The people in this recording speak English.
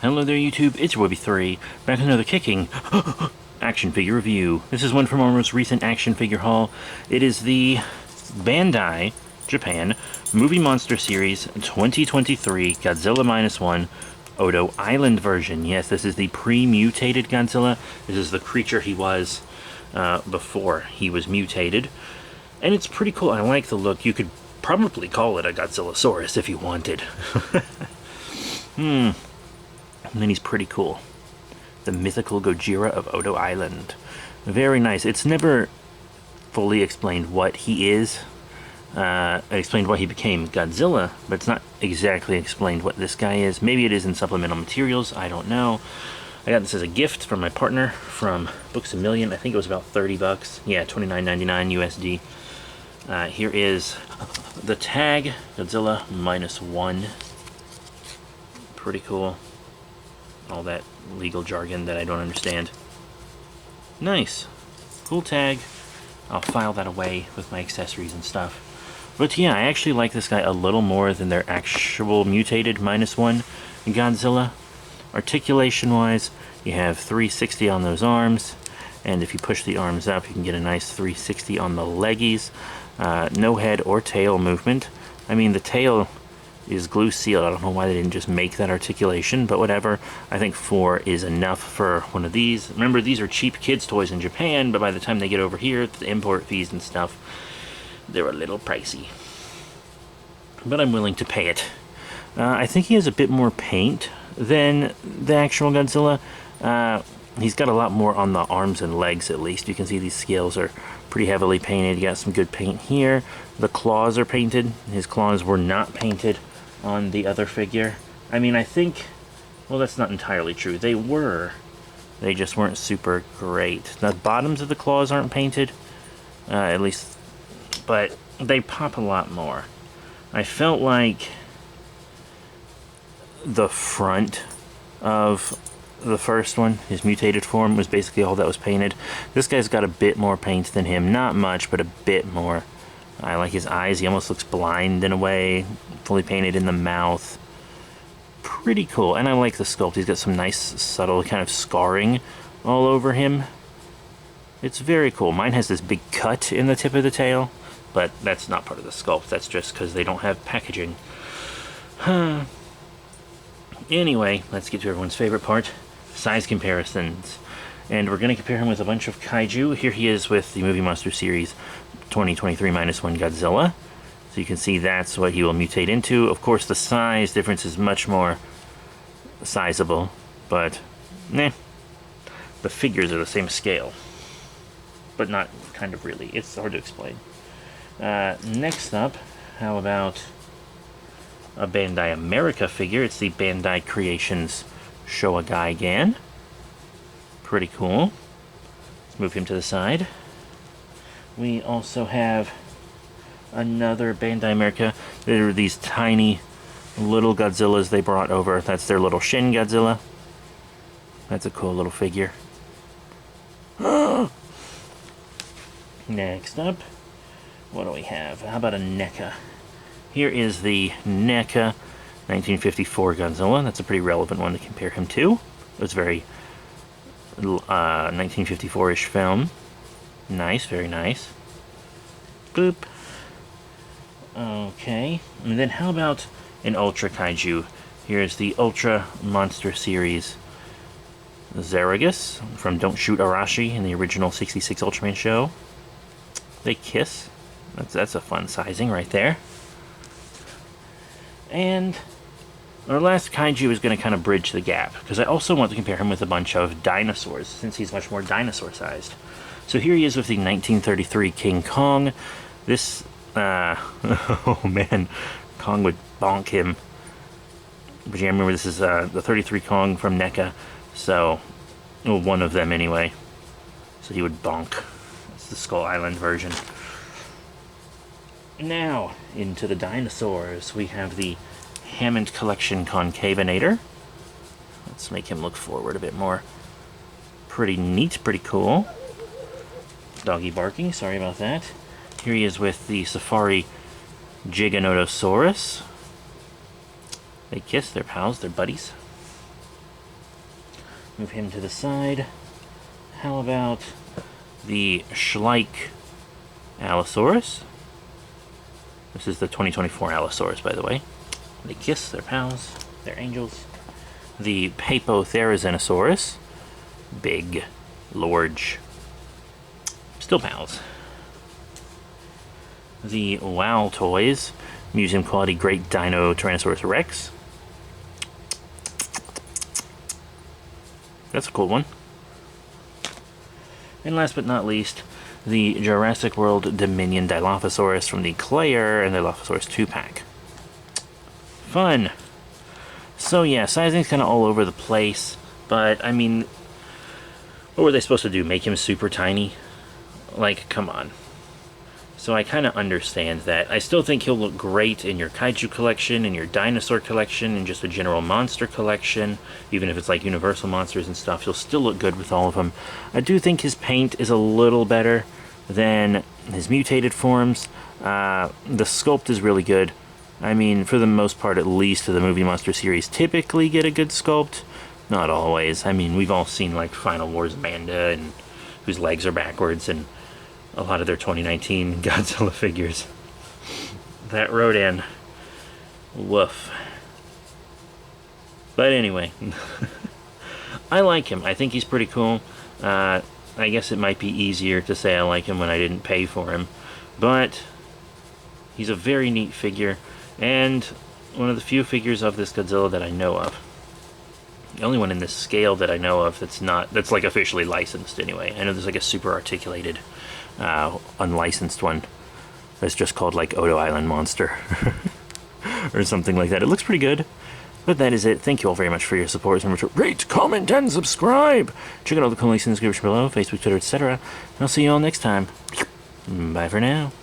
Hello there YouTube, it's your boy B3, back with another kicking action figure review. This is one from our most recent action figure haul. It is the Bandai, Japan, Movie Monster Series 2023 Godzilla -1 Odo Island version. Yes, this is the pre-mutated Godzilla. This is the creature he was before he was mutated. And it's pretty cool. I like the look. You could probably call it a Godzillasaurus if you wanted. And then he's pretty cool. The mythical Gojira of Odo Island. Very nice. It's never fully explained what he is. Explained why he became Godzilla, but it's not exactly explained what this guy is. Maybe it is in supplemental materials. I don't know. I got this as a gift from my partner from Books A Million. I think it was about 30 bucks. Yeah, $29.99 USD. Here is the tag. Godzilla -1. Pretty cool. All that legal jargon that I don't understand. Nice. Cool tag. I'll file that away with my accessories and stuff. But yeah, I actually like this guy a little more than their actual mutated -1 Godzilla. Articulation-wise, you have 360 on those arms, and if you push the arms up, you can get a nice 360 on the leggies. No head or tail movement. I mean, the tail is glue sealed. I don't know why they didn't just make that articulation, but whatever. I think 4 is enough for one of these. Remember, these are cheap kids' toys in Japan, but by the time they get over here, the import fees and stuff, they're a little pricey. But I'm willing to pay it. I think he has a bit more paint than the actual Godzilla. He's got a lot more on the arms and legs, at least. You can see these scales are pretty heavily painted. You got some good paint here. The claws are painted. His claws were not painted on the other figure. I mean, I think, well, that's not entirely true. They were. They just weren't super great. The bottoms of the claws aren't painted, at least, but they pop a lot more. I felt like the front of the first one, his mutated form, was basically all that was painted. This guy's got a bit more paint than him. Not much, but a bit more. I like his eyes. He almost looks blind in a way. Fully painted in the mouth. Pretty cool. And I like the sculpt. He's got some nice, subtle kind of scarring all over him. It's very cool. Mine has this big cut in the tip of the tail, but that's not part of the sculpt. That's just because they don't have packaging. Anyway, let's get to everyone's favorite part. Size comparisons. And we're going to compare him with a bunch of Kaiju. Here he is with the Movie Monster Series 2023 -1 Godzilla. So you can see that's what he will mutate into. Of course, the size difference is much more sizable, but the figures are the same scale. But not kind of really. It's hard to explain. Next up, how about a Bandai America figure? It's the Bandai Creations Showa Gaigan. Pretty cool. Let's move him to the side. We also have another Bandai America. There are these tiny little Godzillas they brought over. That's their little Shin Godzilla. That's a cool little figure. Next up, what do we have? How about a NECA? Here is the NECA 1954 Godzilla. That's a pretty relevant one to compare him to. It's very 1954-ish film. Nice, very nice. Boop. Okay, and then how about an Ultra Kaiju? Here's the Ultra Monster Series Zeragus from Don't Shoot Arashi in the original 66 Ultraman show. They kiss. That's a fun sizing right there. And our last Kaiju is going to kind of bridge the gap, because I also want to compare him with a bunch of dinosaurs, since he's much more dinosaur-sized. So here he is with the 1933 King Kong. This, oh man, Kong would bonk him. But yeah, remember this is the 33 Kong from NECA, so, well, one of them anyway. So he would bonk. That's the Skull Island version. Now, into the dinosaurs, we have the Hammond Collection Concavinator. Let's make him look forward a bit more. Pretty neat, pretty cool. Doggy barking, sorry about that. Here he is with the Safari Giganotosaurus. They kiss, they're pals, they're buddies. Move him to the side. How about the Schleich Allosaurus? This is the 2024 Allosaurus, by the way. They kiss, they're pals, they're angels. The Papotherozenosaurus. Big, large, still pals. The Wow Toys, museum quality Great Dino Tyrannosaurus Rex. That's a cool one. And last but not least, the Jurassic World Dominion Dilophosaurus from the Clayer and Dilophosaurus 2-pack. Fun! So yeah, sizing's kind of all over the place, but I mean, what were they supposed to do? Make him super tiny? Like, come on. So I kind of understand that. I still think he'll look great in your Kaiju collection, in your dinosaur collection, in just a general monster collection. Even if it's like Universal monsters and stuff, he'll still look good with all of them. I do think his paint is a little better than his mutated forms. The sculpt is really good. I mean, for the most part, at least, the movie monster series typically get a good sculpt. Not always. I mean, we've all seen like Final Wars Amanda, and whose legs are backwards, and a lot of their 2019 Godzilla figures. That Rodan. Woof. But anyway, I like him. I think he's pretty cool. I guess it might be easier to say I like him when I didn't pay for him. But he's a very neat figure, and one of the few figures of this Godzilla that I know of. The only one in this scale that I know of that's like officially licensed anyway. I know there's like a super articulated unlicensed one that's just called like Odo Island Monster or something like that. It looks pretty good. But that is it. Thank you all very much for your support. Remember to rate, comment, and subscribe. Check out all the cool links in the description below, Facebook, Twitter, etc. And I'll see you all next time. Bye for now.